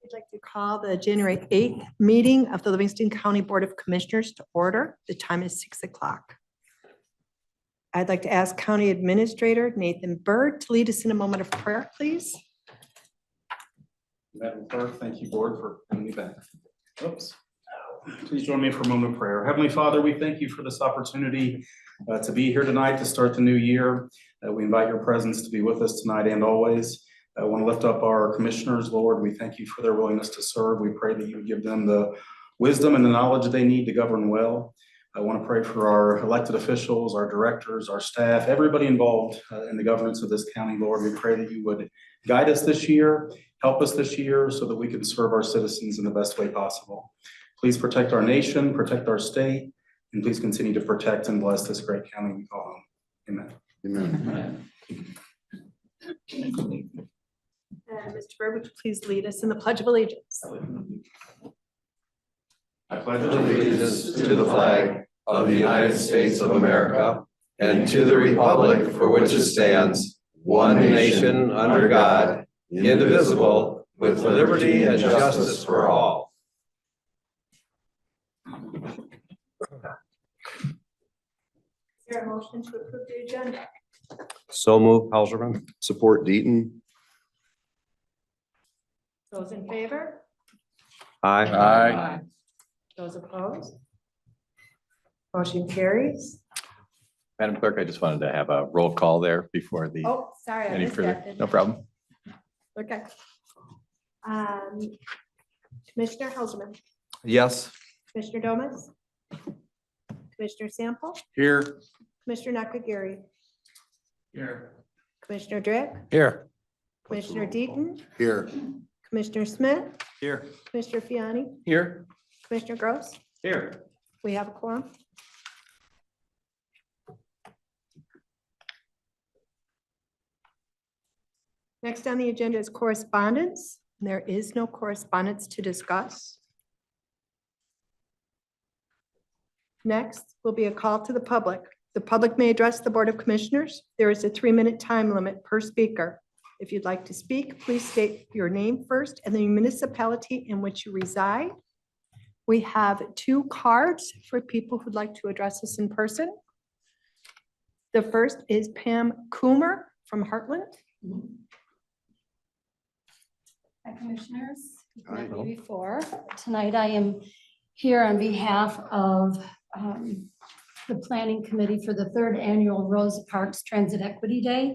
I'd like to call the January 8th meeting of the Livingston County Board of Commissioners to order. The time is 6 o'clock. I'd like to ask County Administrator Nathan Bird to lead us in a moment of prayer, please. Madam Clerk, thank you, Board, for having me back. Oops. Please join me for a moment of prayer. Heavenly Father, we thank you for this opportunity to be here tonight to start the new year. We invite your presence to be with us tonight and always. I want to lift up our commissioners, Lord. We thank you for their willingness to serve. We pray that you would give them the wisdom and the knowledge they need to govern well. I want to pray for our elected officials, our directors, our staff, everybody involved in the governance of this county, Lord. We pray that you would guide us this year, help us this year so that we can serve our citizens in the best way possible. Please protect our nation, protect our state, and please continue to protect and bless this great county we call home. Amen. Amen. Mr. Bird, would you please lead us in the Pledge of Allegiance? I pledge Allegiance to the flag of the United States of America and to the republic for which it stands, one nation under God, indivisible, with liberty and justice for all. Is there a motion to approve the agenda? So move, Helserman. Support Deaton. Those in favor? Aye. Those opposed? Motion carries. Madam Clerk, I just wanted to have a roll call there before the, Oh, sorry. I any missed further, that, didn't no I? problem. Okay. Commissioner Helserman, Yes. Commissioner Domas, Commissioner Sample, Here. Commissioner Nakagiri, Here. Commissioner Drick, Here. Commissioner Deaton, Here. Commissioner Smith, Here. Commissioner Fiani, Here. Commissioner Gross. Here. We have a quorum. Next on the agenda is correspondence. There is no correspondence to discuss. Next will be a call to the public. The public may address the Board of Commissioners. There is a 3-minute time limit per speaker. If you'd like to speak, please state your name first and the municipality in which you reside. We have 2 cards for people who'd like to address us in person. The first is Pam Coomer from Heartland. Hi, Commissioners. You've met me before. Tonight I am here on behalf of the Planning Committee for the 3rd Annual Rosa Parks Transit Equity Day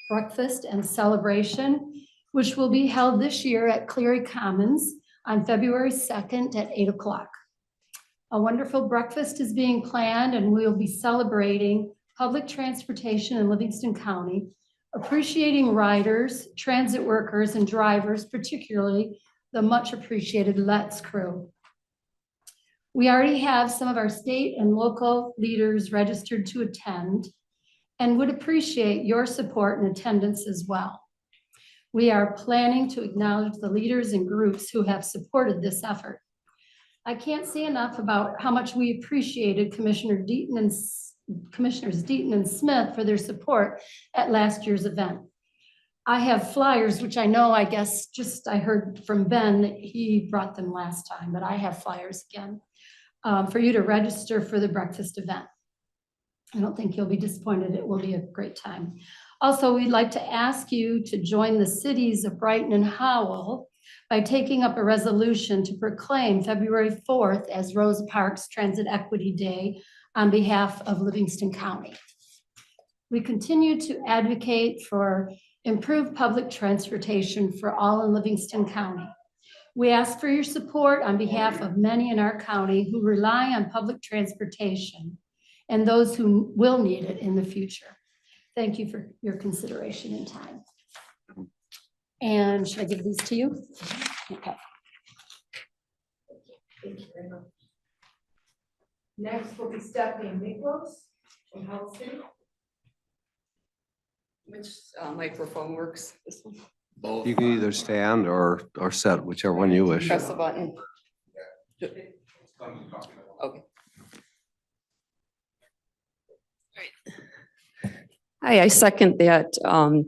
Breakfast and Celebration, which will be held this year at Cleary Commons on February 2nd at 8 o'clock. A wonderful breakfast is being planned and we'll be celebrating public transportation in Livingston County, appreciating riders, transit workers, and drivers, particularly the much appreciated Let's crew. We already have some of our state and local leaders registered to attend and would appreciate your support and attendance as well. We are planning to acknowledge the leaders and groups who have supported this effort. I can't say enough about how much we appreciated Commissioners Deaton and Smith for their support at last year's event. I have flyers, which I know, I guess, I heard from Ben that he brought them last time, but I have flyers again for you to register for the breakfast event. I don't think you'll be disappointed. It will be a great time. Also, we'd like to ask you to join the cities of Brighton and Howell by taking up a resolution to proclaim February 4th as Rosa Parks Transit Equity Day on behalf of Livingston County. We continue to advocate for improved public transportation for all in Livingston County. We ask for your support on behalf of many in our county who rely on public transportation and those who will need it in the future. Thank you for your consideration and time. And should I give these to you? Okay. Thank you very much. Next will be Stephanie Miklos from Howell City. Which microphone works? This one? Both. You can either stand or set, whichever one you wish. Press the button. Okay. Hi, I second that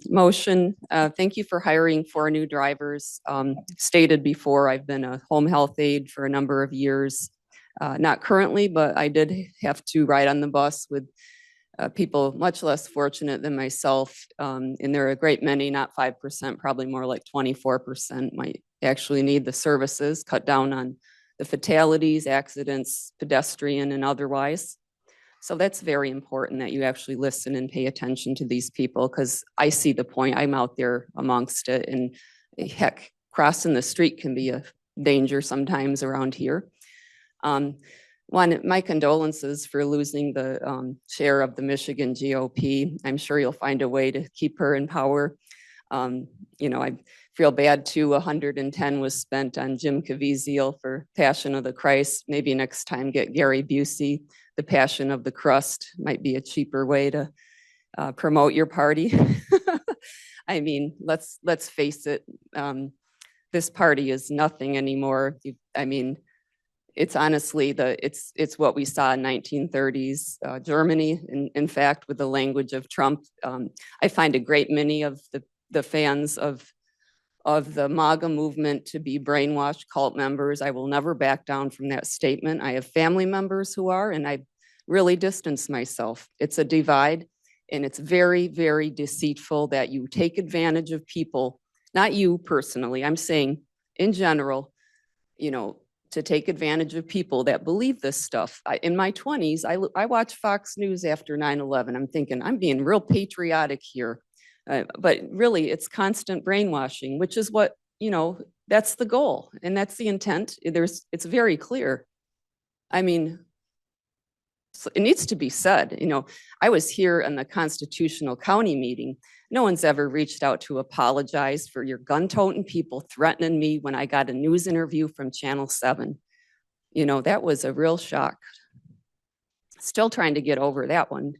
motion. Thank you for hiring 4 new drivers. Stated before, I've been a home health aide for a number of years. Not currently, but I did have to ride on the bus with people much less fortunate than myself. And there are a great many, not 5%, probably more like 24% might actually need the services, cut down on the fatalities, accidents, pedestrian and otherwise. So that's very important that you actually listen and pay attention to these people, because I see the point. I'm out there amongst it, and heck, crossing the street can be a danger sometimes around here. My condolences for losing the chair of the Michigan GOP. I'm sure you'll find a way to keep her in power. I feel bad too. 110 was spent on Jim Caviezel for Passion of the Christ. Maybe next time get Gary Busey. The Passion of the Crust might be a cheaper way to promote your party. I mean, let's face it. This party is nothing anymore. It's honestly it's what we saw in 1930s Germany. In fact, with the language of Trump, I find a great many of the fans of the MAGA movement to be brainwashed cult members. I will never back down from that statement. I have family members who are, and I really distance myself. It's a divide, and it's very, very deceitful that you take advantage of people, not you personally, I'm saying in general, to take advantage of people that believe this stuff. In my 20s, I watched Fox News after 9/11. I'm thinking, I'm being real patriotic here. But really, it's constant brainwashing, which is what, that's the goal. And that's the intent. It's very clear. I mean, it needs to be said, I was here in the Constitutional County meeting. No one's ever reached out to apologize for your gun-toting people threatening me when I got a news interview from Channel 7. That was a real shock. Still trying to get over that one.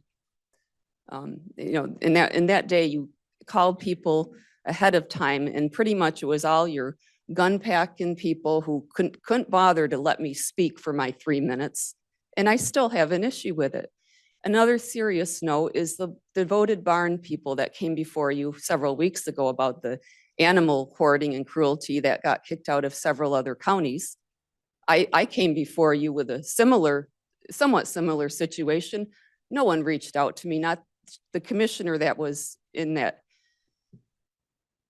In that day, you called people ahead of time, and pretty much it was all your gun packing people who couldn't bother to let me speak for my 3 minutes. And I still have an issue with it. Another serious note is the devoted barn people that came before you several weeks ago about the animal hoarding and cruelty that got kicked out of several other counties. I came before you with a somewhat similar situation. No one reached out to me, not the commissioner that was in that.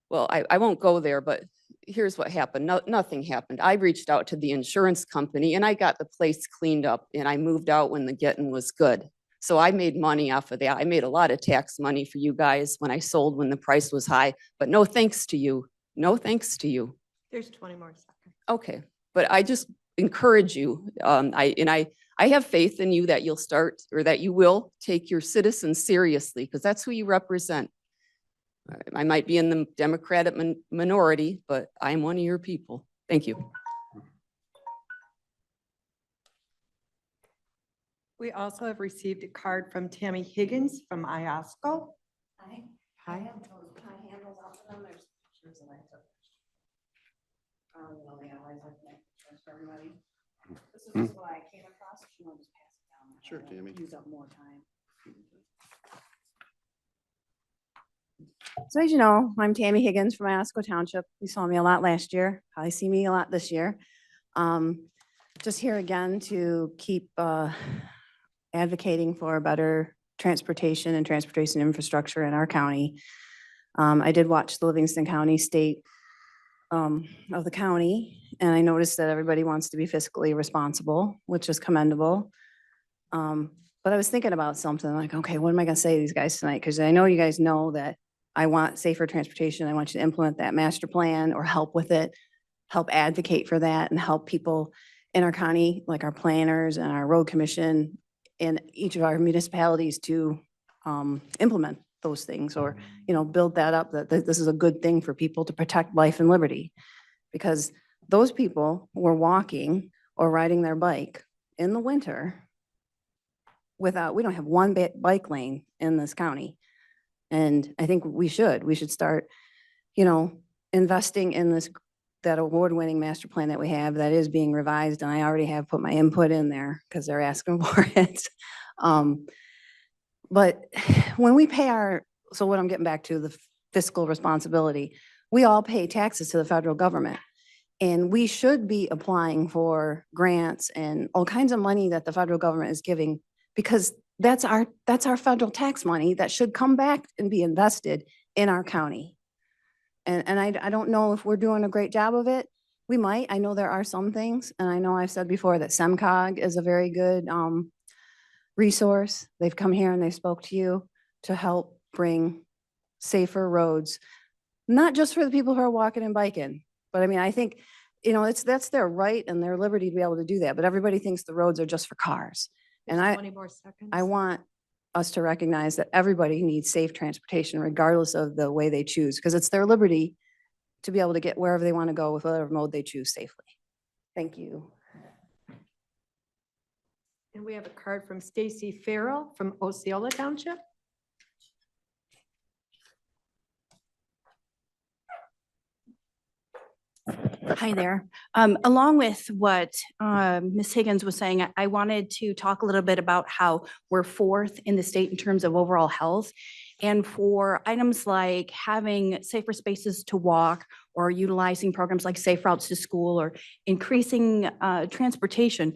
Well, I won't go there, but here's what happened. Nothing happened. I reached out to the insurance company and I got the place cleaned up, and I moved out when the getting was good. So I made money off of that. I made a lot of tax money for you guys when I sold when the price was high, but no thanks to you. No thanks to you. There's 20 more seconds. Okay, but I just encourage you. I have faith in you that you'll start, or that you will take your citizens seriously, because that's who you represent. I might be in the Democratic minority, but I'm one of your people. Thank you. We also have received a card from Tammy Higgins from IOSCO. Hi. Hi. I have those pie handles out for them. There's pictures that I took. The allies are pictures for everybody. This is just what I came across. If you want to just pass it down. Sure, Tammy. Use up more time. So as you know, I'm Tammy Higgins from Iosco Township. You saw me a lot last year, probably see me a lot this year. Just here again to keep advocating for better transportation and transportation infrastructure in our county. I did watch the Livingston County State of the county, and I noticed that everybody wants to be fiscally responsible, which is commendable. But I was thinking about something like, okay, what am I gonna say to these guys tonight? Because I know you guys know that I want safer transportation. I want you to implement that master plan or help with it, help advocate for that, and help people in our county, like our planners and our road commission in each of our municipalities to implement those things, or, build that up, that this is a good thing for people to protect life and liberty. Because those people were walking or riding their bike in the winter we don't have one bike lane in this county. And I think we should start, investing in that award-winning master plan that we have that is being revised. And I already have put my input in there because they're asking for it. But when we pay so what I'm getting back to, the fiscal responsibility, we all pay taxes to the federal government. And we should be applying for grants and all kinds of money that the federal government is giving, because that's our federal tax money that should come back and be invested in our county. And I don't know if we're doing a great job of it. We might. I know there are some things, and I know I've said before that SEMCOG is a very good resource. They've come here and they spoke to you to help bring safer roads, not just for the people who are walking and biking, but I mean, I think, that's their right and their liberty to be able to do that, but everybody thinks the roads are just for cars. And There's I 20 more seconds. want us to recognize that everybody needs safe transportation regardless of the way they choose, because it's their liberty to be able to get wherever they want to go with whatever mode they choose safely. Thank you. And we have a card from Stacy Farrell from Osceola Township. Hi there. Along with what Ms. Higgins was saying, I wanted to talk a little bit about how we're fourth in the state in terms of overall health. And for items like having safer spaces to walk or utilizing programs like Safe Routes to School or increasing transportation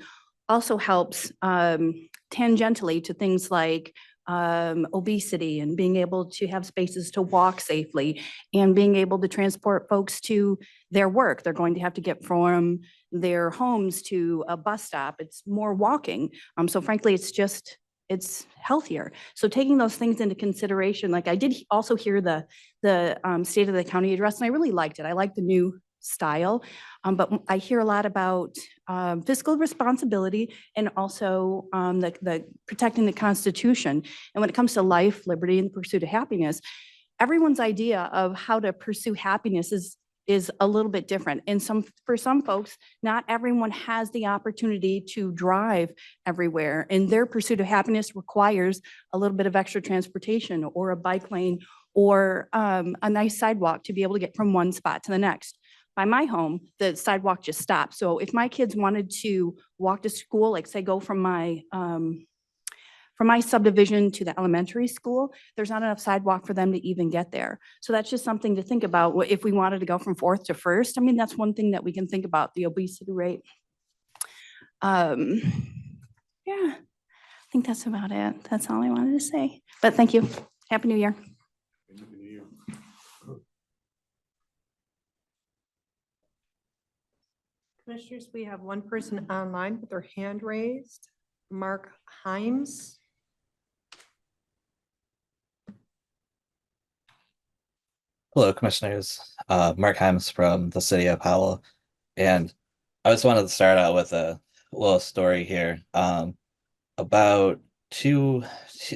also helps tangentially to things like obesity and being able to have spaces to walk safely and being able to transport folks to their work. They're going to have to get from their homes to a bus stop. It's more walking. So frankly, it's healthier. So taking those things into consideration, like I did also hear the State of the County address, and I really liked it. I like the new style, but I hear a lot about fiscal responsibility and also the protecting the Constitution. And when it comes to life, liberty, and the pursuit of happiness, everyone's idea of how to pursue happiness is a little bit different. And for some folks, not everyone has the opportunity to drive everywhere. And their pursuit of happiness requires a little bit of extra transportation or a bike lane or a nice sidewalk to be able to get from one spot to the next. By my home, the sidewalk just stopped. So if my kids wanted to walk to school, like say go from my subdivision to the elementary school, there's not enough sidewalk for them to even get there. So that's just something to think about. If we wanted to go from fourth to first, I mean, that's one thing that we can think about, the obesity rate. Yeah, I think that's about it. That's all I wanted to say. But thank you. Happy New Year. Commissioners, we have one person online with their hand raised, Mark Himes. Hello, Commissioners. Mark Himes from the city of Howell. And I just wanted to start out with a little story here. About a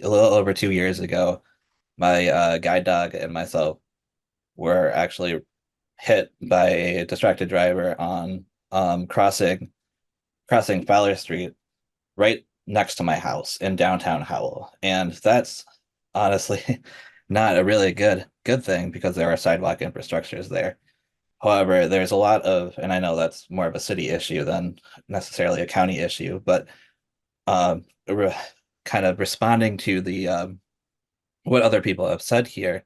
little over 2 years ago, my guide dog and myself were actually hit by a distracted driver on crossing Fowler Street right next to my house in downtown Howell. And that's honestly not a really good thing because there are sidewalk infrastructures there. However, there's a lot of, and I know that's more of a city issue than necessarily a county issue, but kind of responding to the what other people have said here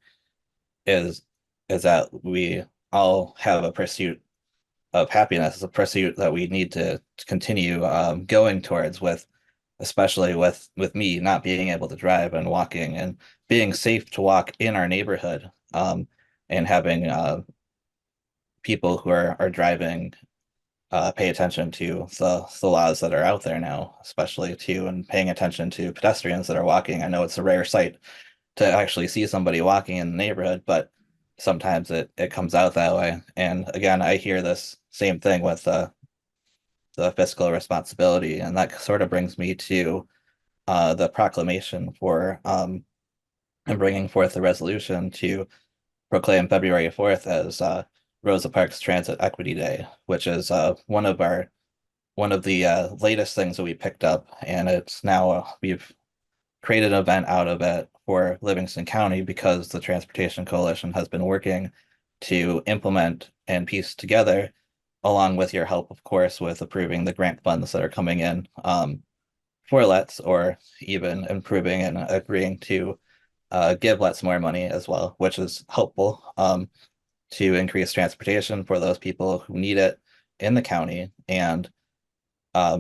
is that we all have a pursuit of happiness. It's a pursuit that we need to continue going towards, especially with me not being able to drive and walking and being safe to walk in our neighborhood, and having people who are driving pay attention to the laws that are out there now, especially too, and paying attention to pedestrians that are walking. I know it's a rare sight to actually see somebody walking in the neighborhood, but sometimes it comes out that way. And again, I hear this same thing with the fiscal responsibility, and that sort of brings me to the proclamation for and bringing forth the resolution to proclaim February 4th as Rosa Parks Transit Equity Day, which is one of the latest things that we picked up, and it's now we've created an event out of it for Livingston County because the Transportation Coalition has been working to implement and piece together, along with your help, of course, with approving the grant funds that are coming in for lets or even improving and agreeing to give lets more money as well, which is helpful to increase transportation for those people who need it in the county. And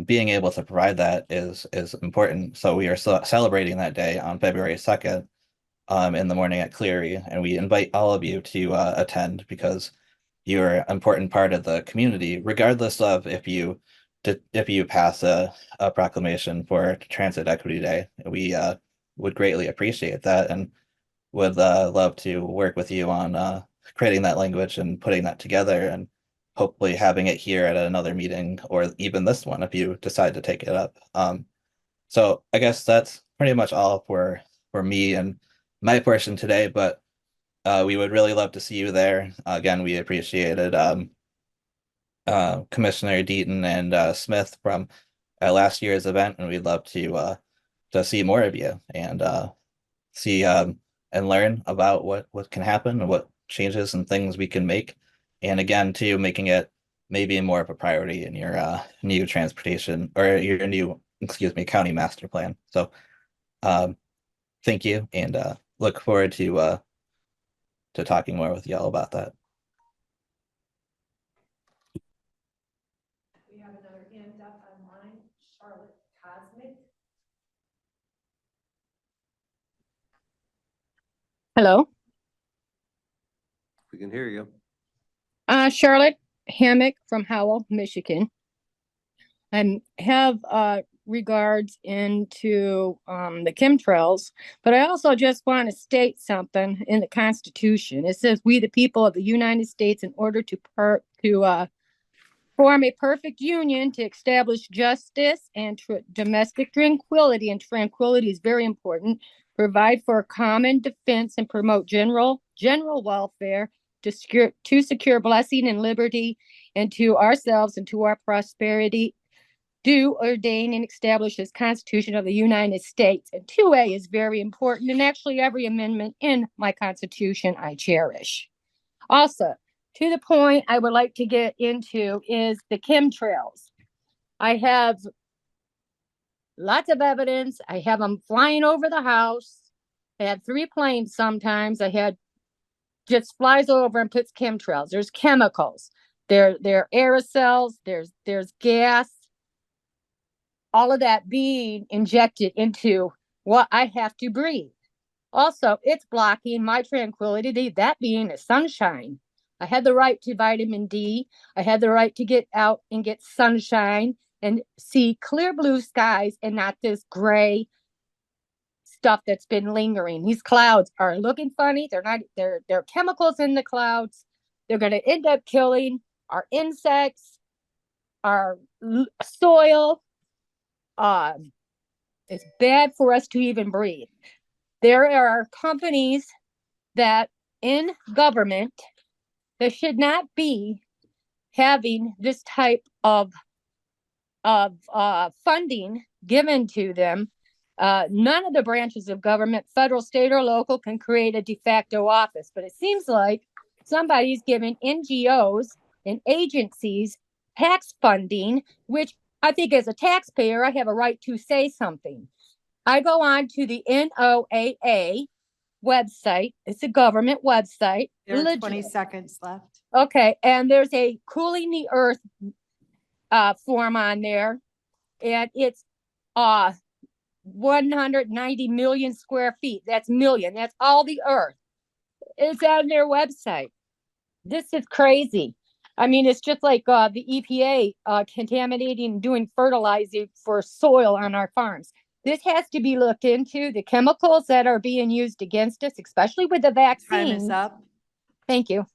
being able to provide that is important. So we are celebrating that day on February 2nd in the morning at Cleary, and we invite all of you to attend because you're an important part of the community, regardless of if you pass a proclamation for Transit Equity Day. We would greatly appreciate that and would love to work with you on creating that language and putting that together and hopefully having it here at another meeting or even this one if you decide to take it up. So I guess that's pretty much all for me and my portion today, but we would really love to see you there. Again, we appreciated Commissioner Deaton and Smith from last year's event, and we'd love to see more of you and see and learn about what can happen and what changes and things we can make. And again, too, making it maybe more of a priority in your new transportation or your new, excuse me, county master plan. So thank you, and look forward to talking more with y'all about that. We have another hand up online, Charlotte Cosmic. Hello, We can hear you. Charlotte Hammock from Howell, Michigan. I have regards into the chemtrails, but I also just want to state something in the Constitution. It says, "We, the people of the United States, in order to form a perfect union, to establish justice and domestic tranquility," and tranquility is very important, "provide for common defense and promote general welfare, to secure blessing and liberty, and to ourselves and to our prosperity, do ordain and establish this Constitution of the United States." And 2A is very important, and actually every amendment in my Constitution I cherish. Also, to the point I would like to get into is the chemtrails. I have lots of evidence. I have them flying over the house. I had 3 planes sometimes. I had just flies over and puts chemtrails. There's chemicals. There are aerosols. There's gas. All of that being injected into what I have to breathe. Also, it's blocking my tranquility, that being the sunshine. I had the right to vitamin D. I had the right to get out and get sunshine and see clear blue skies and not this gray stuff that's been lingering. These clouds are looking funny. They're not, there are chemicals in the clouds. They're going to end up killing our insects, our soil. It's bad for us to even breathe. There are companies that in government that should not be having this type of funding given to them. None of the branches of government, federal, state, or local, can create a de facto office, but it seems like somebody's giving NGOs and agencies tax funding, which I think as a taxpayer, I have a right to say something. I go on to the NOAA website. It's a government website. There are 20 seconds left. Okay, and there's a cooling the earth form on there, and it's 190 million square feet. That's million. That's all the earth. It's on their website. This is crazy. I mean, it's just like the EPA contaminating, doing fertilizing for soil on our farms. This has to be looked into. The chemicals that are being used against us, especially with the vaccine. Time is up. Thank you.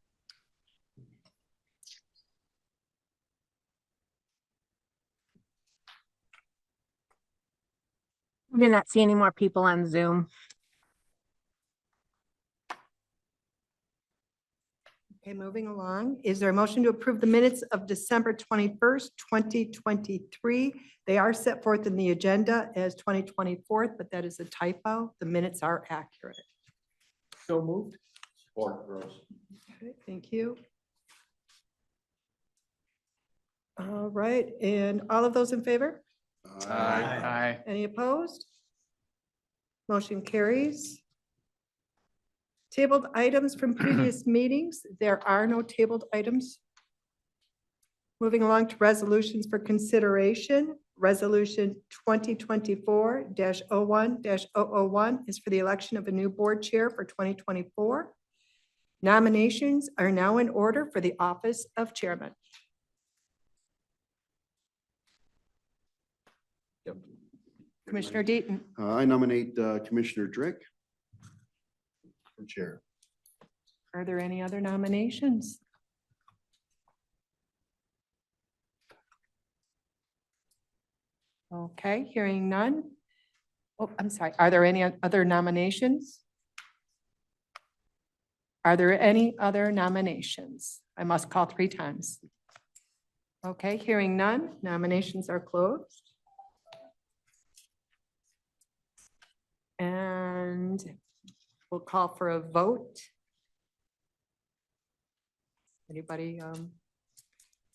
I did not see any more people on Zoom. Okay, moving along. Is there a motion to approve the minutes of December 21st, 2023? They are set forth in the agenda as 2024, but that is a typo. The minutes are accurate. So moved. Support, Rose. Okay, thank you. All right, and all of those in favor? Aye. Any opposed? Motion carries. Tabled items from previous meetings. There are no tabled items. Moving along to resolutions for consideration. Resolution 2024-01-001 is for the election of a new board chair for 2024. Nominations are now in order for the office of chairman. Commissioner Deaton. I nominate Commissioner Drick for chair. Are there any other nominations? Okay, hearing none. Oh, I'm sorry. Are there any other nominations? Are there any other nominations? I must call 3 times. Okay, hearing none. Nominations are closed. And we'll call for a vote. Anybody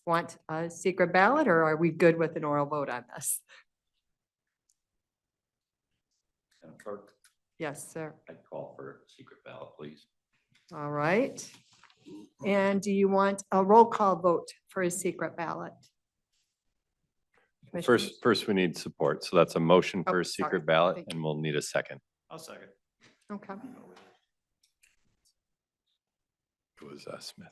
want a secret ballot, or are we good with an oral vote on this? Madam Clerk, Yes, sir. I'd call for a secret ballot, please. All right. And do you want a roll call vote for a secret ballot? Commissioners? First, we need support. So that's a motion Oh, for a sorry. secret ballot, Thank and we'll need a second. I'll second. Okay. It was Smith.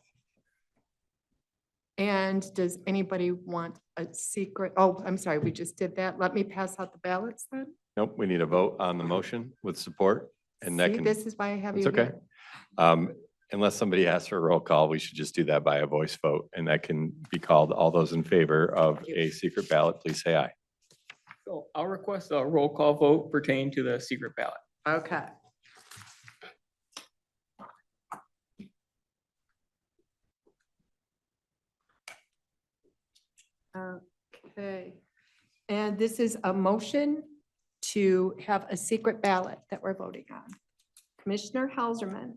And does anybody want a secret? Oh, I'm sorry, we just did that. Let me pass out the ballots then. Nope, we need a vote on the motion with support, and that See, can, this is why I have it's you okay. here. Unless somebody asks for a roll call, we should just do that by a voice vote, and that can be called. All those in favor of Thank you. a secret ballot, please say aye. So I'll request a roll call vote pertaining to the secret ballot. Okay. Okay. And this is a motion to have a secret ballot that we're voting on. Commissioner Helserman.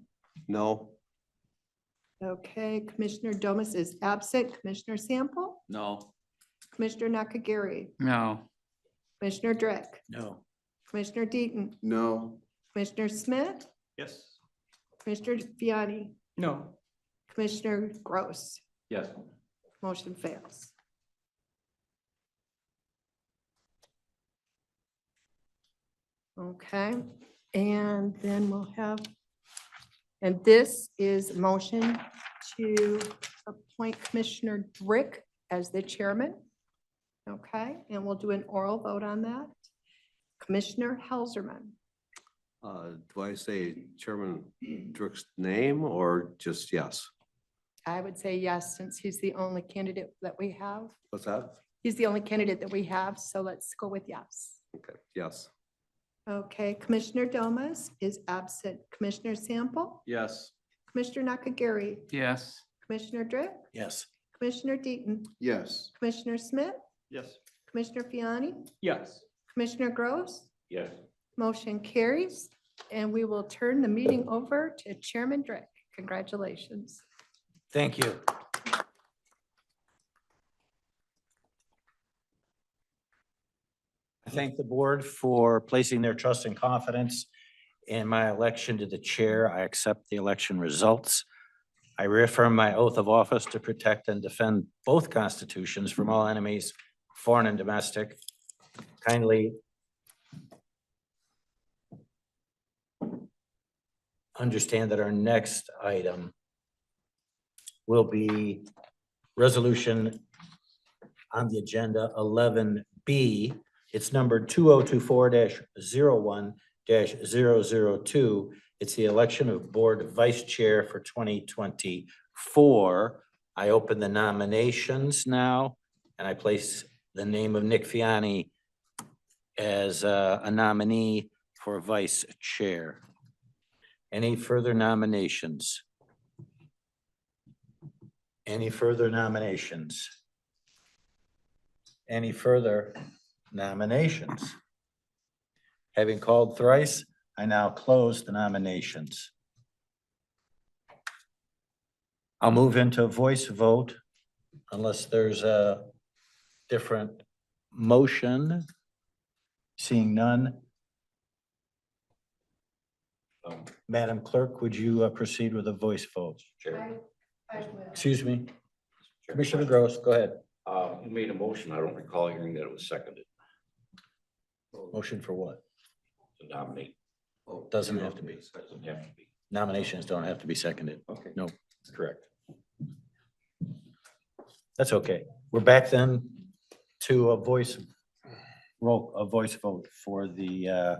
No. Okay, Commissioner Domas is absent. Commissioner Sample, No. Commissioner Nakagiri, No. Commissioner Drick, No. Commissioner Deaton, No. Commissioner Smith, Yes. Commissioner Fiani, No. Commissioner Gross. Yes. Motion fails. Okay, and then we'll have, and this is a motion to appoint Commissioner Drick as the chairman. Okay, and we'll do an oral vote on that. Commissioner Helserman. Do I say Chairman Drick's name or just yes? I would say yes, since he's the only candidate that we have. What's that? He's the only candidate that we have, so let's go with yes. Okay, yes. Okay, Commissioner Domas is absent. Commissioner Sample, Yes. Commissioner Nakagiri, Yes. Commissioner Drick, Yes. Commissioner Deaton, Yes. Commissioner Smith, Yes. Commissioner Fiani, Yes. Commissioner Gross. Yes. Motion carries, and we will turn the meeting over to Chairman Drick. Congratulations. Thank you. I thank the board for placing their trust and confidence in my election to the chair. I accept the election results. I reaffirm my oath of office to protect and defend both constitutions from all enemies, foreign and domestic. Kindly understand that our next item will be resolution on the agenda 11B. It's number 2024-01-002. It's the election of board vice chair for 2024. I open the nominations now, and I place the name of Nick Fiani as a nominee for vice chair. Any further nominations? Any further nominations? Any further nominations? Having called thrice, I now close the nominations. I'll move into a voice vote unless there's a different motion? Seeing none. Madam Clerk, would you proceed with a voice vote? Excuse me. Commissioner Gross, go ahead. You made a motion. I don't recall hearing that it was seconded Motion for what? to nominate. Doesn't have to be. Doesn't have to be. Nominations don't have to be seconded. Okay. No, Correct. that's okay. We're back then to a voice vote for the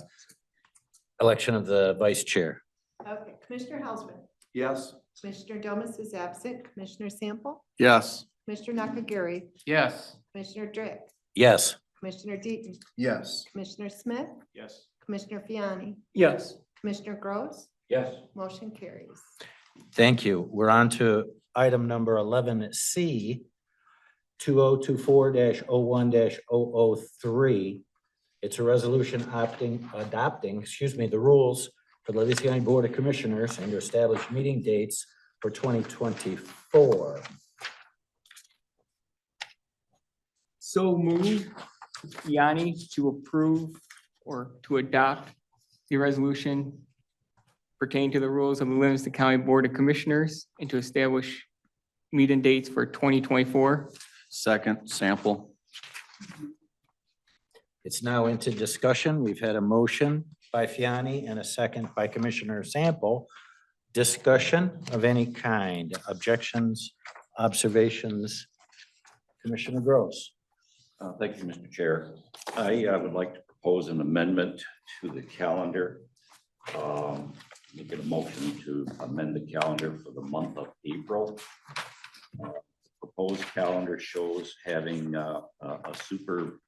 election of the vice chair. Okay, Commissioner Helserman, Yes. Commissioner Domas is absent, Commissioner Sample, Yes. Commissioner Nakagiri, Yes. Commissioner Drick, Yes. Commissioner Deaton, Yes. Commissioner Smith, Yes. Commissioner Fiani, Yes. Commissioner Gross, Yes. motion carries. Thank you. We're on to item number 11C, 2024-01-003. It's a resolution adopting, the rules for the Livingston County Board of Commissioners and to establish meeting dates for 2024. So move Yanni to approve or to adopt the resolution pertaining to the rules of the Livingston County Board of Commissioners and to establish meeting dates for 2024. Second, Sample. It's now into discussion. We've had a motion by Fiani and a second by Commissioner Sample. Discussion of any kind, objections, observations. Commissioner Gross. Thank you, Mr. Chair. I would like to propose an amendment to the calendar. Making a motion to amend the calendar for the month of April. Proposed calendar shows having a super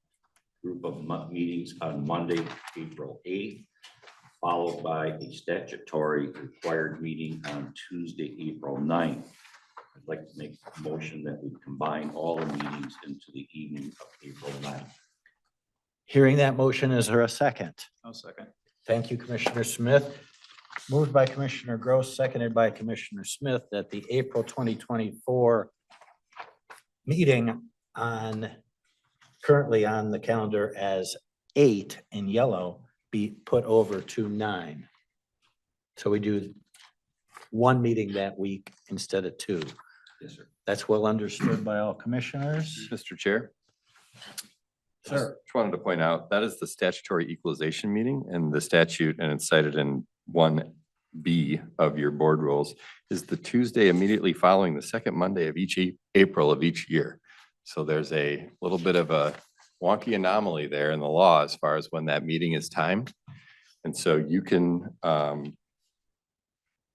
group of meetings on Monday, April 8th, followed by a statutory required meeting on Tuesday, April 9th. I'd like to make a motion that we combine all the meetings into the evening of April 9th. Hearing that motion, is there a second? No second. Thank you, Commissioner Smith. Moved by Commissioner Gross, seconded by Commissioner Smith, that the April 2024 meeting currently on the calendar as 8 in yellow be put over to 9. So we do one meeting that week instead of 2. Yes, sir. That's well understood by all commissioners. Mr. Chair. Sir. Just wanted to point out, that is the statutory equalization meeting and the statute, and it's cited in 1B of your board rules, is the Tuesday immediately following the second Monday of each April of each year. So there's a little bit of a wonky anomaly there in the law as far as when that meeting is timed. And so you can, I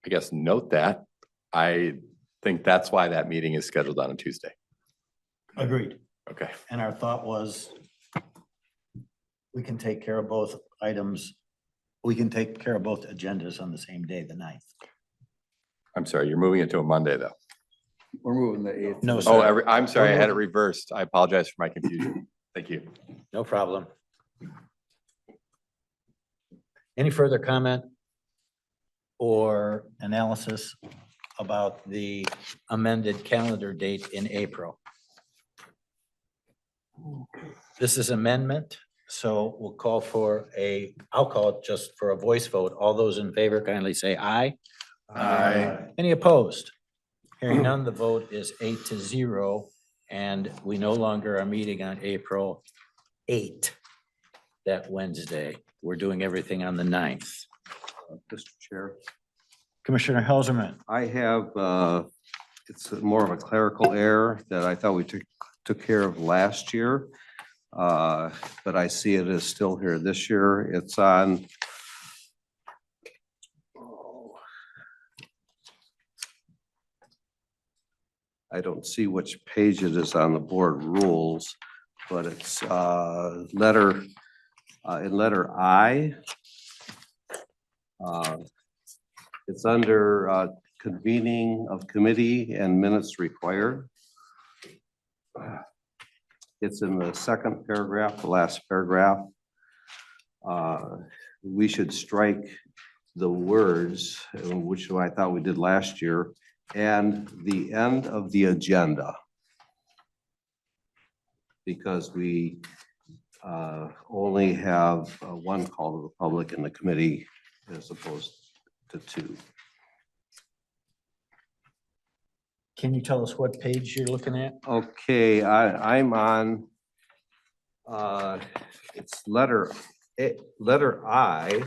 guess, note that. I think that's why that meeting is scheduled on a Tuesday. Agreed. Okay. And our thought was we can take care of both items. We can take care of both agendas on the same day, the 9th. I'm sorry, you're moving it to a Monday, though. We're moving the 8th. No, Oh, sir. I'm sorry, I had it reversed. I apologize for my confusion. Thank you. No problem. Any further comment or analysis about the amended calendar date in April? This is amendment, so we'll call for I'll call it just for a voice vote. All those in favor kindly say aye. Aye. Any opposed? Hearing none, the vote is 8-0, and we no longer are meeting on April 8th, that Wednesday. We're doing everything on the 9th. Mr. Chair, Commissioner Helserman. I have, it's more of a clerical error that I thought we took care of last year. But I see it is still here this year. It's on I don't see which page it is on the board rules, but it's in letter I. It's under convening of committee and minutes required. It's in the second paragraph, the last paragraph. We should strike the words, which I thought we did last year, and the end of the agenda. Because we only have one call to the public in the committee as opposed to two. Can you tell us what page you're looking at? Okay, I'm on, it's letter I,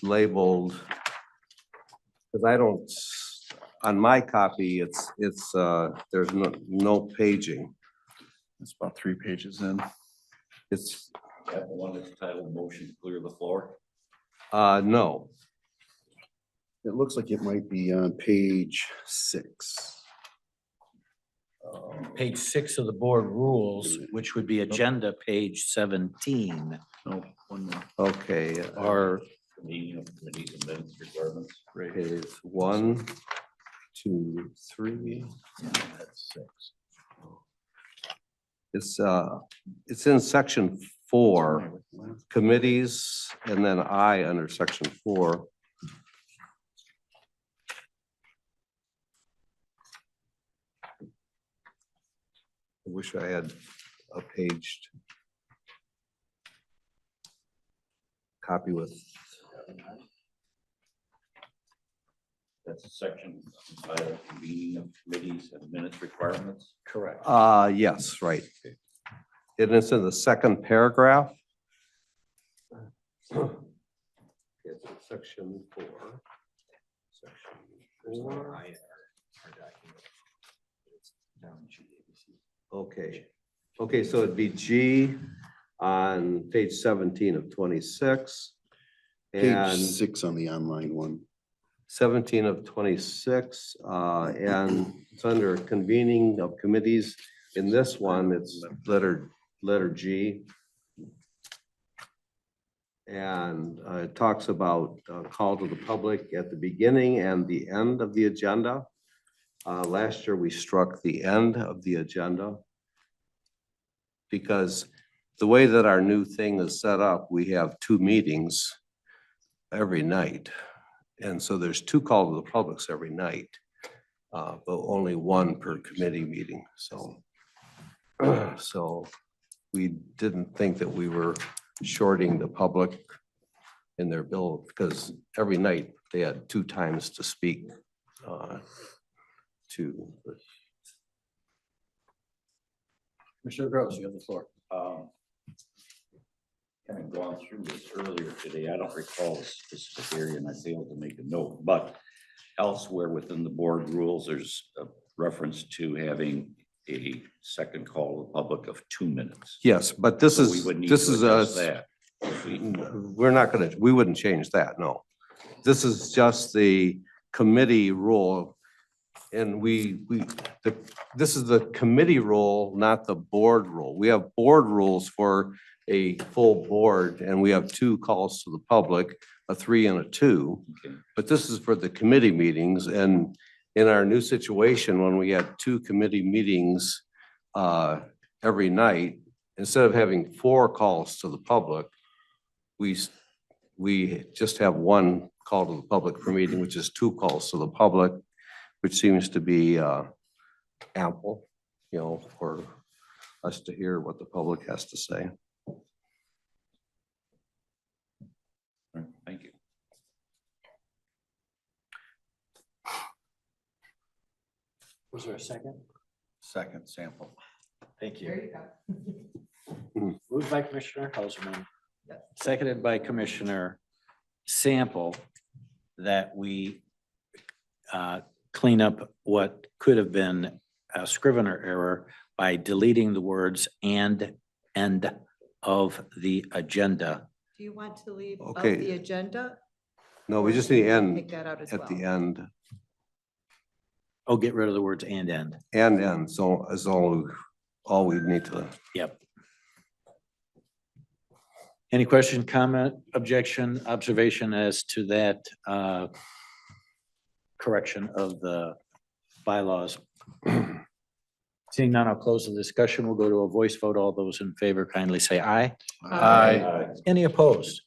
labeled, because I don't, on my copy, it's, there's no paging. It's about 3 pages in. It's, That one that's titled motion to clear the floor. no, It looks like it might be on page 6. Page 6 of the board rules, which would be agenda page 17. No, one more. okay, Or Meeting of committees and minutes requirements. is 1, 2, 3. That's 6. It's in section 4, committees, and then I under section 4. I wish I had a paged copy with, That's a section entitled convening of committees and minutes requirements. correct. yes, right. It is in the second paragraph. It's in section 4. Section 4. Okay, so it'd be G on page 17 of 26. Page And 6 on the online one. 17 of 26, and it's under convening of committees. In this one, it's letter G. And it talks about call to the public at the beginning and the end of the agenda. Last year, we struck the end of the agenda because the way that our new thing is set up, we have 2 meetings every night. And so there's 2 calls to the publics every night, but only 1 per committee meeting. So, so we didn't think that we were shorting the public in their bill because every night they had 2 times to speak to. Commissioner Gross, you have the floor. Kind of gone through this earlier today. I don't recall the specific area and I failed to make a note, but elsewhere within the board rules, there's a reference to having a second call to the public of 2 minutes. Yes, but this So is, we would need this to is adjust a, that if we- we're not gonna, we wouldn't change that, no. This is just the committee rule. And this is the committee rule, not the board rule. We have board rules for a full board and we have 2 calls to the public, a 3 and a 2. Okay. But this is for the committee meetings, and in our new situation, when we had 2 committee meetings every night, instead of having 4 calls to the public, we just have 1 call to the public per meeting, which is 2 calls to the public, which seems to be ample, you know, for us to hear what the public has to say. Thank you. Was there a second? Second sample. Thank There you. you go. Moved by Commissioner Helserman, seconded by Commissioner Sample, that we clean up what could have been a Scrivener error by deleting the words and end of the agenda. Do you want to leave out Okay. the agenda? No, we or just should need we end Take that out as at the well. end, Oh, get rid of the words and end. and end, so is all we need to. Yep. Any question, comment, objection, observation as to that correction of the bylaws? Seeing none, I'll close the discussion. We'll go to a voice vote. All those in favor kindly say aye. Aye. Any opposed?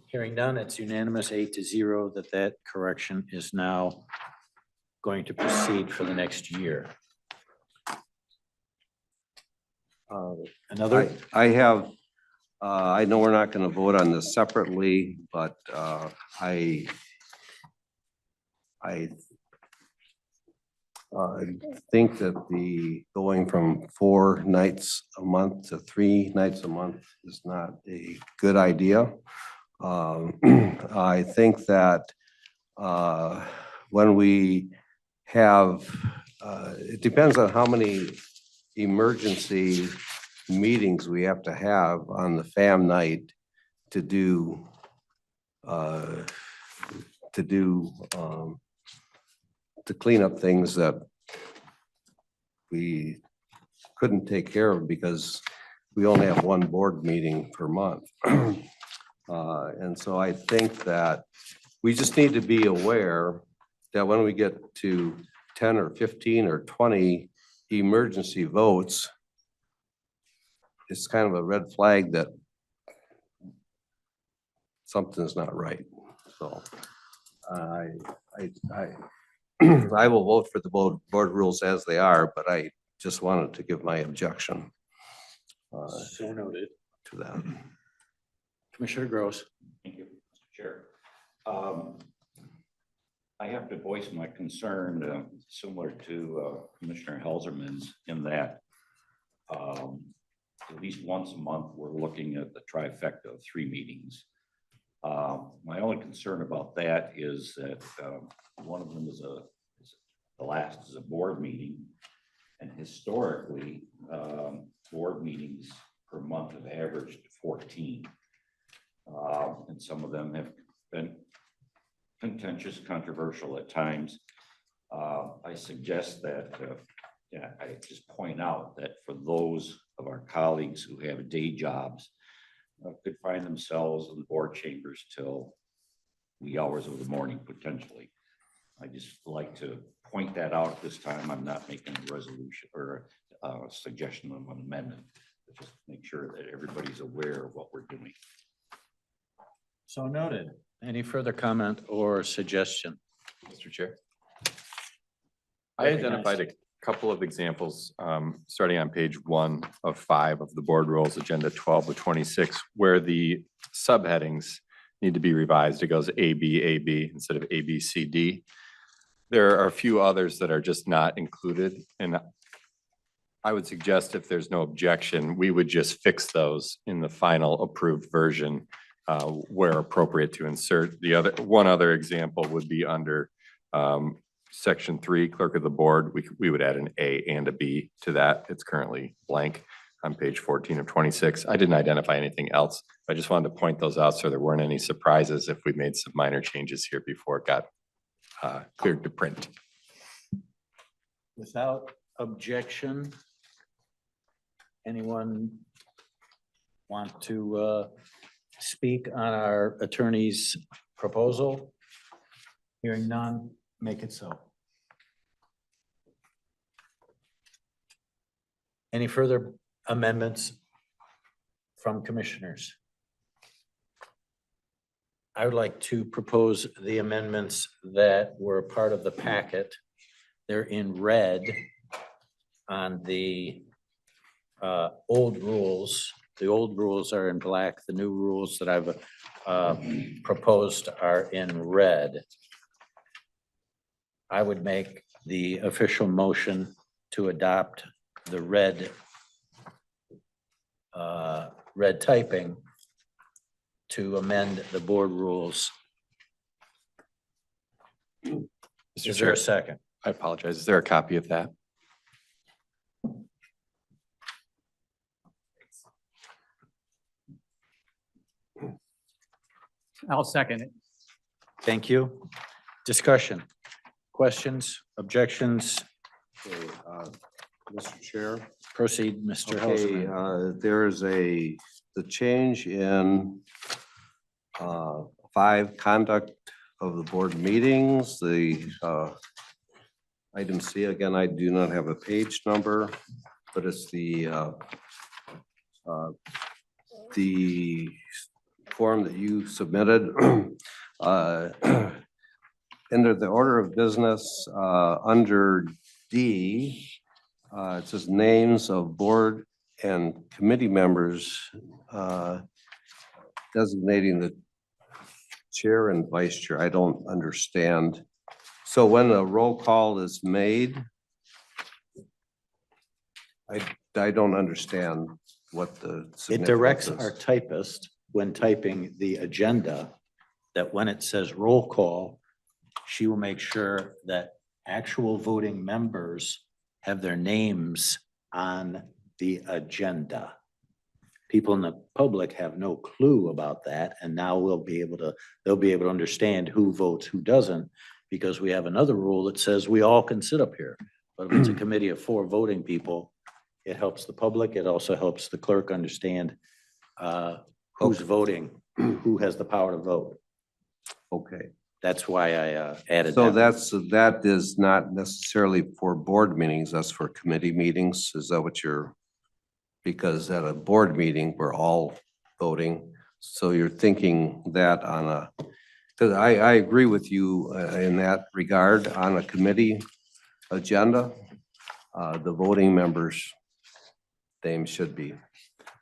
Hearing none, it's unanimous 8-0 that correction is now going to proceed for the next year. Another, I have, I know we're not gonna vote on this separately, but I think that the going from 4 nights a month to 3 nights a month is not a good idea. I think that when we have, it depends on how many emergency meetings we have to have on the FAM night to do, to clean up things that we couldn't take care of because we only have one board meeting per month. And so I think that we just need to be aware that when we get to 10 or 15 or 20 emergency votes, it's kind of a red flag that something's not right. So I I will vote for the board rules as they are, but I just wanted to give my objection so noted. to that. Commissioner Gross. Thank you, Mr. Chair. I have to voice my concern, similar to Commissioner Helserman's, in that at least once a month, we're looking at the trifecta of 3 meetings. My only concern about that is that one of them is the last is a board meeting. And historically, board meetings per month have averaged 14. And some of them have been contentious, controversial at times. I suggest that I just point out that for those of our colleagues who have day jobs, could find themselves in the board chambers till wee hours of the morning potentially. I just like to point that out at this time. I'm not making a resolution or a suggestion of an amendment, but just make sure that everybody's aware of what we're doing. So noted. Any further comment or suggestion? Mr. Chair. I identified a couple of examples, starting on page 1 of 5 of the board rules, agenda 12 to 26, where the subheadings need to be revised. It goes A, B, instead of A, B, C, D. There are a few others that are just not included. And I would suggest if there's no objection, we would just fix those in the final approved version where appropriate to insert. One other example would be under section 3, clerk of the board. We would add an A and a B to that. It's currently blank on page 14 of 26. I didn't identify anything else. I just wanted to point those out so there weren't any surprises if we made some minor changes here before it got cleared to print. Without objection, anyone want to speak on our attorney's proposal? Hearing none, make it so. Any further amendments from commissioners? I would like to propose the amendments that were part of the packet. They're in red on the old rules. The old rules are in black. The new rules that I've proposed are in red. I would make the official motion to adopt the red typing to amend the board rules. Mr. Is there Chair, a second? I apologize. Is there a copy of that? I'll second it. Thank you. Discussion, questions, objections? Okay, Mr. Chair. Proceed, Mr. Okay, Helserman. there's the change in 5, conduct of the board meetings, the item C, again, I do not have a page number, but it's the form that you submitted. Under the order of business, under D, it says names of board and committee members, designating the chair and vice chair, I don't understand. So when a roll call is made, I don't understand what the. It directs our typist when typing the agenda that when it says roll call, she will make sure that actual voting members have their names on the agenda. People in the public have no clue about that, and now they'll be able to understand who votes, who doesn't, because we have another rule that says we all can sit up here. But if it's a committee of 4 voting people, it helps the public. It also helps the clerk understand who's voting, who has the power to vote. Okay. That's why I added So that. that is not necessarily for board meetings, that's for committee meetings, is that what you're? Because at a board meeting, we're all voting, so you're thinking that on a, because I agree with you in that regard, on a committee agenda, the voting members' names should be.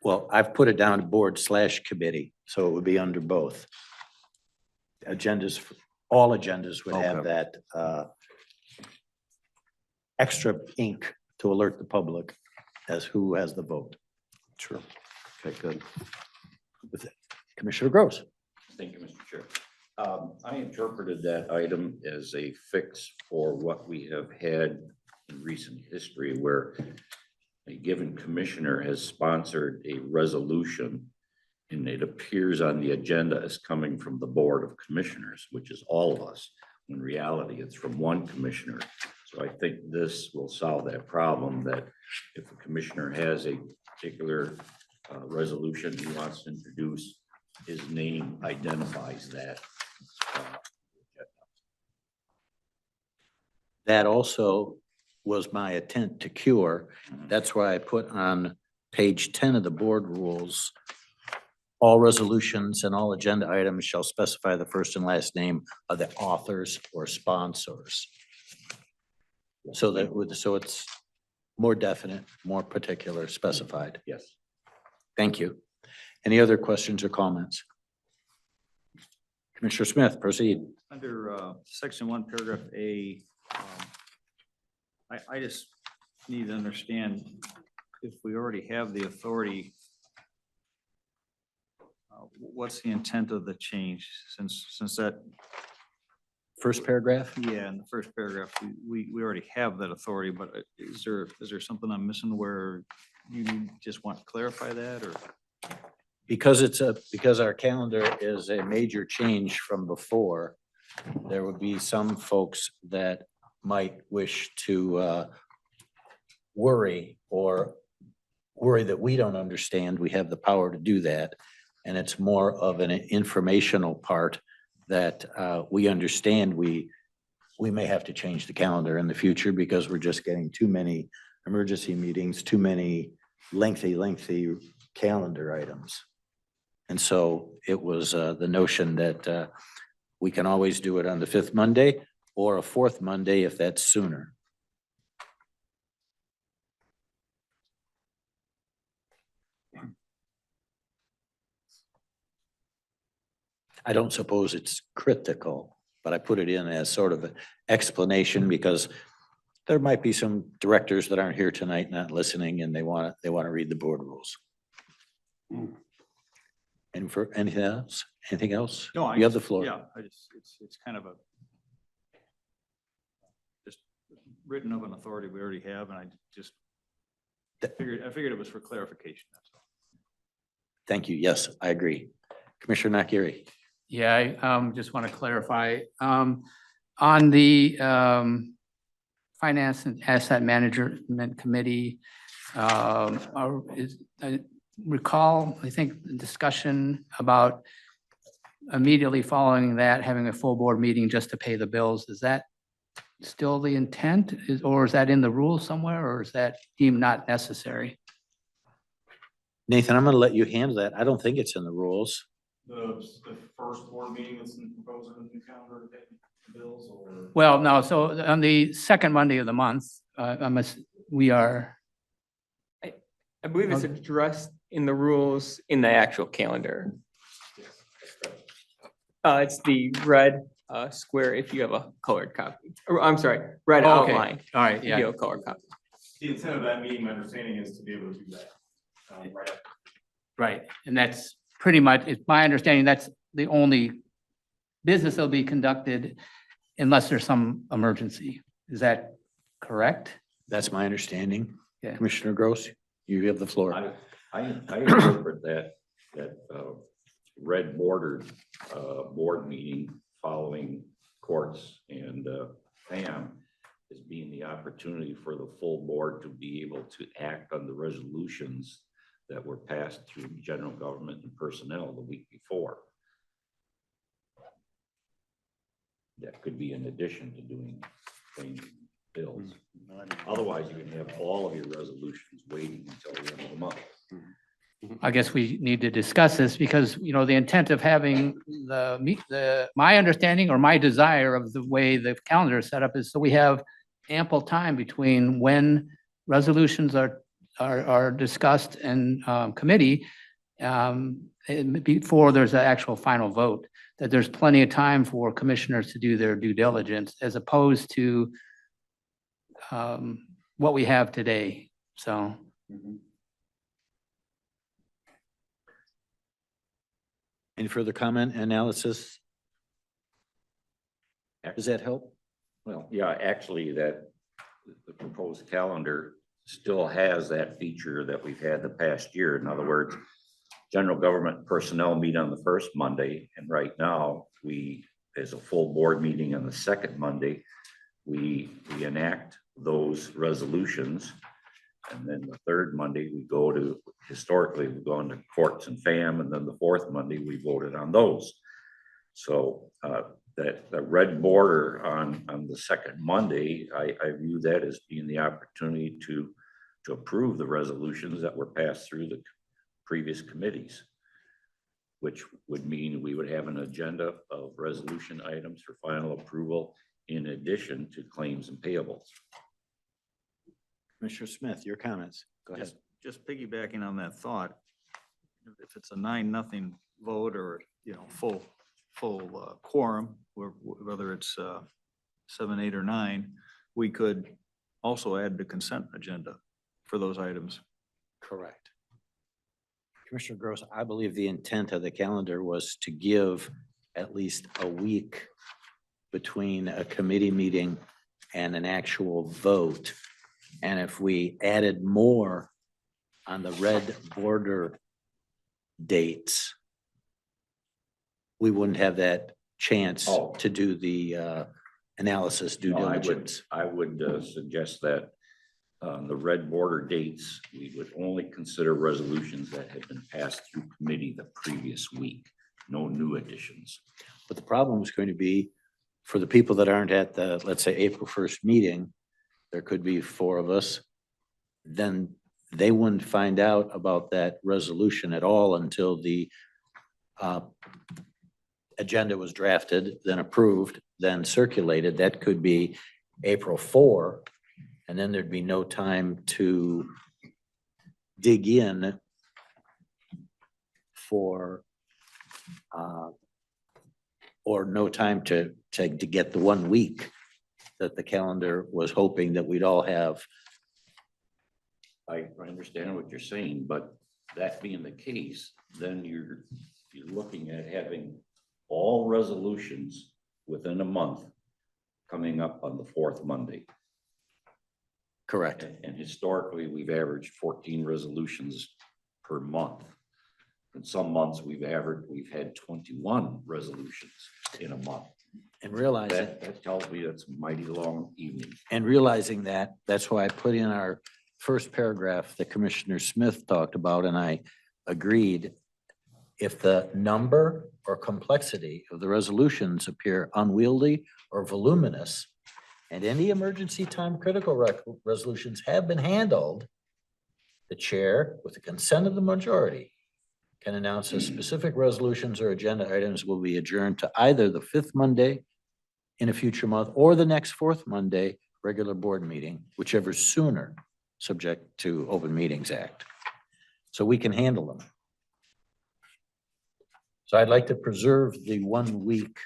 Well, I've put it down to board/committee, so it would be under both. Agendas, all agendas would have Okay. that extra ink to alert the public as who has the vote. Sure. Okay, good. With it. Commissioner Gross. Thank you, Mr. Chair. I interpreted that item as a fix for what we have had in recent history where a given commissioner has sponsored a resolution and it appears on the agenda as coming from the Board of Commissioners, which is all of us. In reality, it's from one commissioner. So I think this will solve that problem, that if a commissioner has a particular resolution he wants to introduce, his name identifies that. That also was my intent to cure. That's why I put on page 10 of the board rules, all resolutions and all agenda items shall specify the first and last name of the authors or sponsors. So so it's more definite, more particular, specified. Yes. Thank you. Any other questions or comments? Commissioner Smith, proceed. Under section 1, paragraph A, I just need to understand if we already have the authority, what's the intent of the change since that? First paragraph? Yeah, in the first paragraph, we already have that authority, but is there something I'm missing where you just want to clarify that, or? Because our calendar is a major change from before, there would be some folks that might wish to worry that we don't understand. We have the power to do that. And it's more of an informational part that we understand we may have to change the calendar in the future because we're just getting too many emergency meetings, too many lengthy calendar items. And so it was the notion that we can always do it on the 5th Monday or a 4th Monday if that's sooner. I don't suppose it's critical, but I put it in as sort of an explanation because there might be some directors that aren't here tonight not listening and they want to read the board rules. And for anything else? No, You have the floor. Yeah, it's kind of just written of an authority we already have, and I just figured it was for clarification. That's all. Thank you. Yes, I agree. Commissioner Nakiri. Yeah, I just want to clarify, on the Finance and Asset Management Committee, I recall, I think, the discussion about immediately following that, having a full board meeting just to pay the bills. Is that still the intent, or is that in the rules somewhere, or is that deemed not necessary? Nathan, I'm going to let you handle that. I don't think it's in the rules. The first board meeting that's proposed in the new calendar to pay the bills, or? Well, no, so on the second Monday of the month, we are, I believe it's addressed in the rules in the actual calendar. It's the red square if you have a colored copy, or I'm sorry, red Oh, okay. outline. All right, If you yeah, have a colored copy. The intent of that meeting, my understanding is to be able to do that. Right after. right. And that's pretty much, it's my understanding, that's the only business that'll be conducted unless there's some emergency. Is that correct? That's my understanding. Yeah. Commissioner Gross, you have the floor. I interpret that red bordered board meeting following courts and FAM as being the opportunity for the full board to be able to act on the resolutions that were passed through general government and personnel the week before. That could be in addition to doing claims and bills. Otherwise, you can have all of your resolutions waiting until the end of the month. I guess we need to discuss this because, you know, the intent of having my understanding or my desire of the way the calendar is set up is so we have ample time between when resolutions are discussed in committee and before there's an actual final vote, that there's plenty of time for commissioners to do their due diligence as opposed to what we have today. So. Any further comment, analysis? Does that help? Well, yeah, actually, that the proposed calendar still has that feature that we've had the past year. In other words, general government personnel meet on the first Monday, and right now, we, as a full board meeting on the second Monday, we enact those resolutions. And then the third Monday, we go to, historically, we've gone to courts and FAM, and then the fourth Monday, we voted on those. So that the red border on the second Monday, I view that as being the opportunity to approve the resolutions that were passed through the previous committees, which would mean we would have an agenda of resolution items for final approval in addition to claims and payables. Commissioner Smith, your comments. Go ahead. Just piggybacking on that thought, if it's a 9-0 vote or, you know, full quorum, or whether it's 7, 8, or 9, we could also add the consent agenda for those items. Correct. Commissioner Gross, I believe the intent of the calendar was to give at least a week between a committee meeting and an actual vote. And if we added more on the red border dates, we wouldn't have that chance to do the analysis due diligence. I would suggest that the red border dates, we would only consider resolutions that had been passed through committee the previous week, no new additions. But the problem is going to be for the people that aren't at the, let's say, April 1st meeting, there could be 4 of us, then they wouldn't find out about that resolution at all until the agenda was drafted, then approved, then circulated. That could be April 4, and then there'd be no time to dig in for or no time to get the 1 week that the calendar was hoping that we'd all have. I understand what you're saying, but that being the case, then you're looking at having all resolutions within a month coming up on the 4th Monday. Correct. And historically, we've averaged 14 resolutions per month. In some months, we've had 21 resolutions in a month. And realizing that tells me that's a mighty long evening. And realizing that, that's why I put in our first paragraph that Commissioner Smith talked about, and I agreed. If the number or complexity of the resolutions appear unwieldy or voluminous, and any emergency time critical resolutions have been handled, the chair, with the consent of the majority, can announce that specific resolutions or agenda items will be adjourned to either the 5th Monday in a future month or the next 4th Monday regular board meeting, whichever sooner, subject to Open Meetings Act. so we can handle them. So I'd like to preserve the 1 week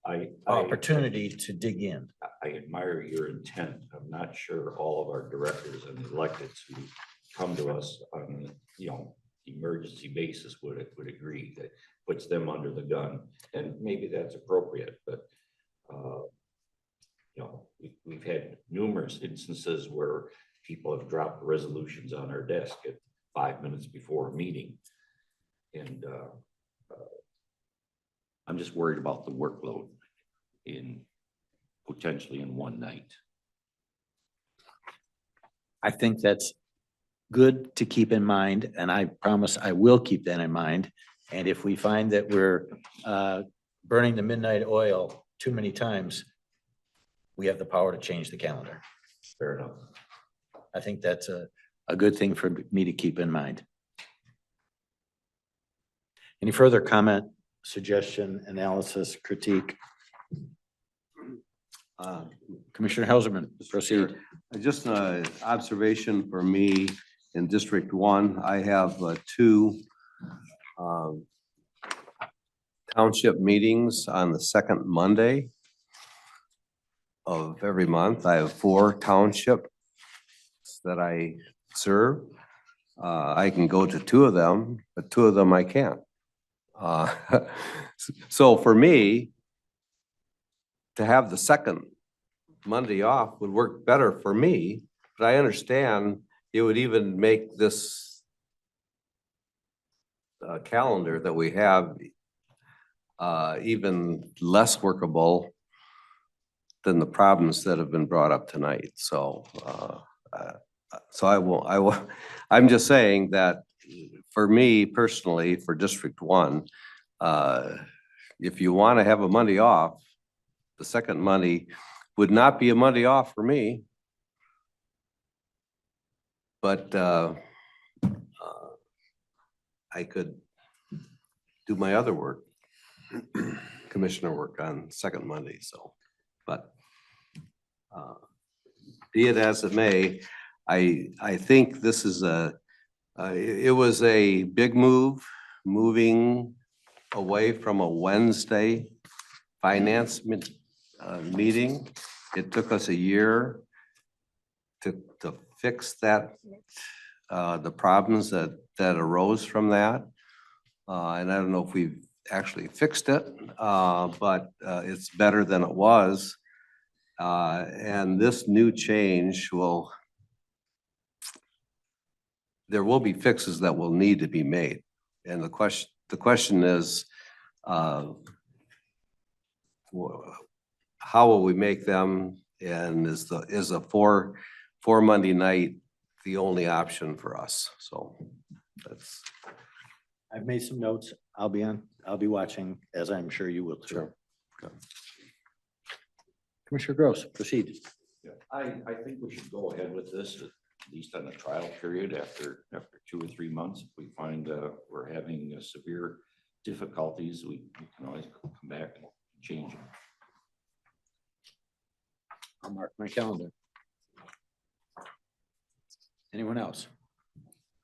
I opportunity to dig in. I admire your intent. I'm not sure all of our directors and electeds who come to us on, emergency basis would agree. That puts them under the gun, and maybe that's appropriate, but we've had numerous instances where people have dropped resolutions on our desk at 5 minutes before a meeting. And I'm just worried about the workload potentially in one night. I think that's good to keep in mind, and I promise I will keep that in mind. And if we find that we're burning the midnight oil too many times, we have the power to change the calendar. Fair enough. I think that's a good thing for me to keep in mind. Any further comment, suggestion, analysis, critique? Commissioner Helserman, proceed. Just an observation for me in District 1, I have 2 township meetings on the second Monday of every month. I have 4 townships that I serve. I can go to 2 of them, but 2 of them I can't. So for me, to have the second Monday off would work better for me, but I understand it would even make this calendar that we have even less workable than the problems that have been brought up tonight. So I'm just saying that for me personally, for District 1, if you want to have a Monday off, the second Monday would not be a Monday off for me. But I could do my other work, commissioner work on second Monday, so, but be it as it may, I think this is it was a big move, moving away from a Wednesday finance meeting. It took us a year to fix that, the problems that arose from that. And I don't know if we've actually fixed it, but it's better than it was. And this new change there will be fixes that will need to be made. And the question is, how will we make them? And is a four Monday night the only option for us? So that's. I've made some notes. I'll be watching, as I'm sure you will too. Sure. Okay. Commissioner Gross, proceed. Yeah, I think we should go ahead with this, at least on a trial period after 2 or 3 months. If we find we're having severe difficulties, we can always come back and change it. I'll mark my calendar. Anyone else?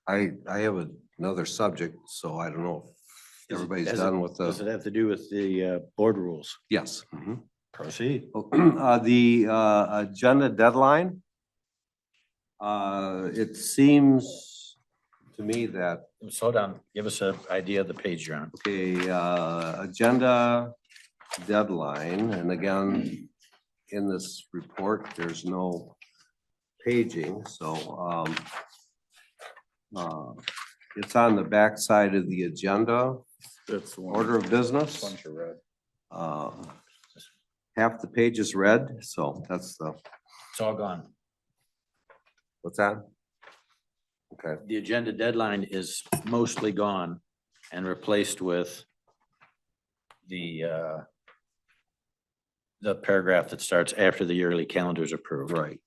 I have another subject, so I don't know if everybody's done with Does it have to do with the board rules? Yes. Mhm. Proceed. The agenda deadline. It seems to me that. Slow down. Give us an idea of the page you're on. Okay, agenda deadline, and again, in this report, there's no paging, so it's on the back side of the agenda. That's the one. Order of business. Bunch of red. Half the page is red, so that's the. It's all gone. What's that? Okay. The agenda deadline is mostly gone and replaced with the paragraph that starts after the yearly calendar is approved. Right.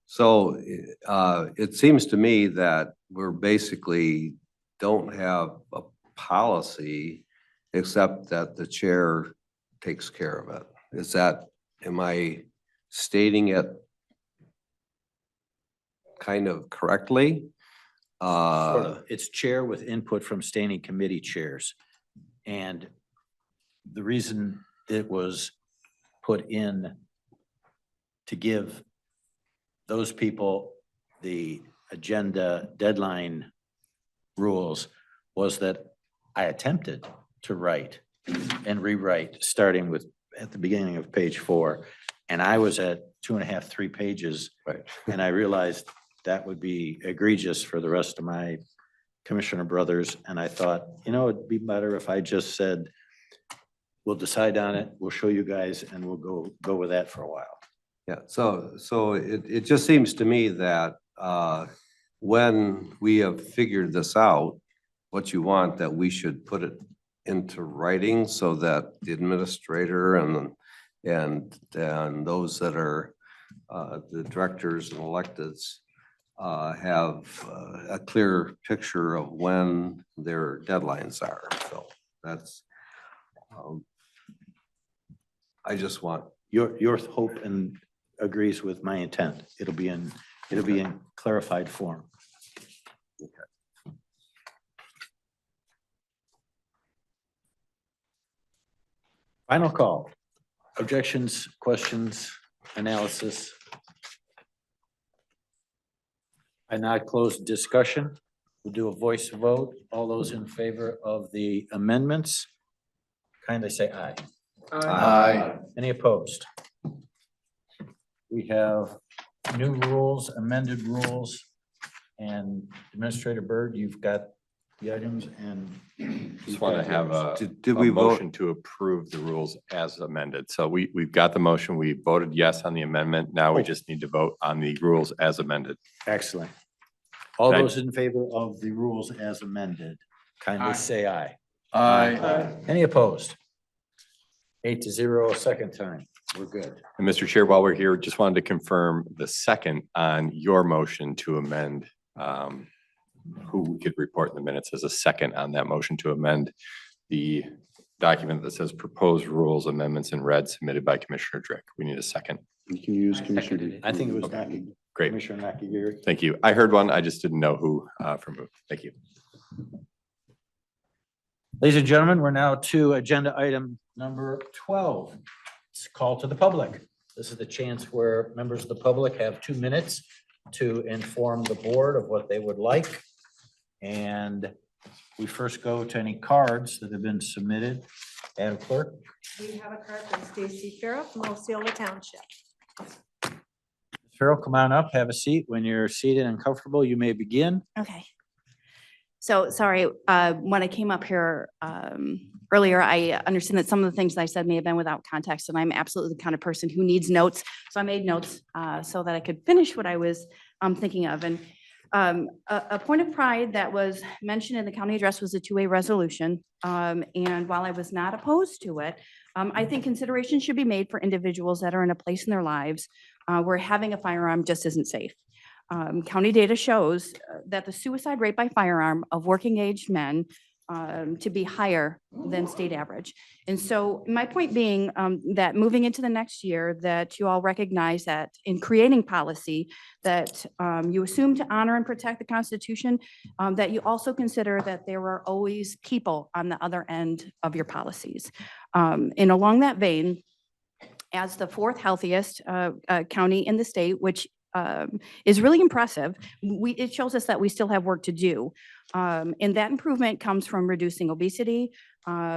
So it seems to me that we're basically don't have a policy except that the chair takes care of it. Am I stating it kind of correctly? It's chair with input from standing committee chairs. And the reason it was put in to give those people the agenda deadline rules was that I attempted to write and rewrite, starting with at the beginning of page 4. And I was at 2.5, 3 pages. Right. And I realized that would be egregious for the rest of my commissioner brothers. And I thought, it'd be better if I just said, we'll decide on it, we'll show you guys, and we'll go with that for a while. Yeah, so it just seems to me that when we have figured this out, what you want, that we should put it into writing so that the administrator and those that are the directors and electeds have a clear picture of when their deadlines are. So that's, I just want. Your hope and agrees with my intent. It'll be in clarified form. Final call. Objections, questions, analysis. I now close discussion. We'll do a voice vote. All those in favor of the amendments, kindly say aye. Aye. Any opposed? We have new rules, amended rules, and Administrator Byrd, you've got the items and. Just want to have a Did we vote? motion to approve the rules as amended. So we've got the motion. We voted yes on the amendment. Now we just need to vote on the rules as amended. Excellent. All Thank- those in favor of the rules as amended, kindly say aye. Aye. Any opposed? 8-0 a second time. We're good. And Mr. Chair, while we're here, just wanted to confirm the second on your motion to amend, who we could report in the minutes as a second on that motion to amend the document that says proposed rules amendments in red submitted by Commissioner Drick. We need a second. You can use Commissioner. I think it was Naki. Great. Commissioner Nakagiri. Thank you. I heard one. I just didn't know who from who. Thank you. Ladies and gentlemen, we're now to agenda item number 12. It's call to the public. This is the chance where members of the public have 2 minutes to inform the board of what they would like. And we first go to any cards that have been submitted. Madam Clerk. We have a card from Stacy Farrell from Osceola Township. Farrell, come on up, have a seat. When you're seated and comfortable, you may begin. Okay. So sorry, when I came up here earlier, I understand that some of the things that I said may have been without context, and I'm absolutely the kind of person who needs notes. So I made notes so that I could finish what I was thinking of. And a point of pride that was mentioned in the county address was a two-way resolution. And while I was not opposed to it, I think consideration should be made for individuals that are in a place in their lives where having a firearm just isn't safe. County data shows that the suicide rate by firearm of working age men to be higher than state average. And so my point being that moving into the next year, that you all recognize that in creating policy, that you assume to honor and protect the Constitution, that you also consider that there are always people on the other end of your policies. And along that vein, as the 4th healthiest county in the state, which is really impressive. It shows us that we still have work to do. And that improvement comes from reducing obesity,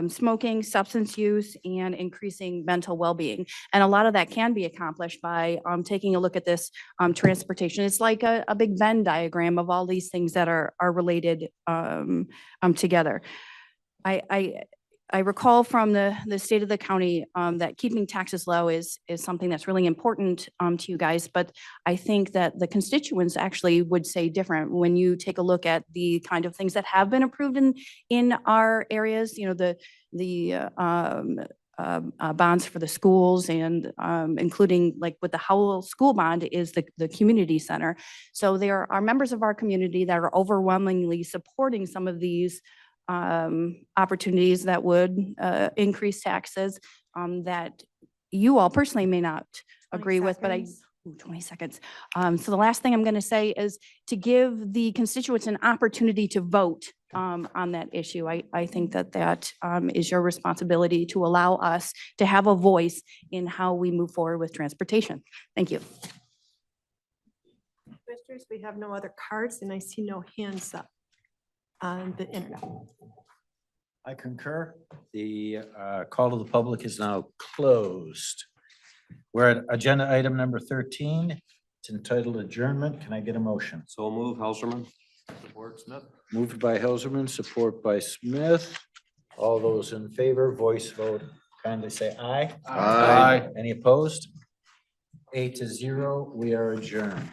smoking, substance use, and increasing mental well-being. And a lot of that can be accomplished by taking a look at this transportation. It's like a big Venn diagram of all these things that are related together. I recall from the state of the county that keeping taxes low is something that's really important to you guys, but I think that the constituents actually would say different when you take a look at the kind of things that have been approved in our areas, you know, the bonds for the schools and including like with the Howell School Bond is the community center. So there are members of our community that are overwhelmingly supporting some of these opportunities that would increase taxes that you all personally may not agree with, but 20 seconds. So the last thing I'm going to say is to give the constituents an opportunity to vote on that issue. I think that is your responsibility to allow us to have a voice in how we move forward with transportation. Thank you. Commissioners, we have no other cards and I see no hands up on the internet. I concur. The call to the public is now closed. We're at agenda item number 13. It's entitled adjournment. Can I get a motion? So move, Helserman. Support Smith. Moved by Helserman, support by Smith. All those in favor, voice vote, kindly say aye. Aye. Any opposed? 8-0, we are adjourned.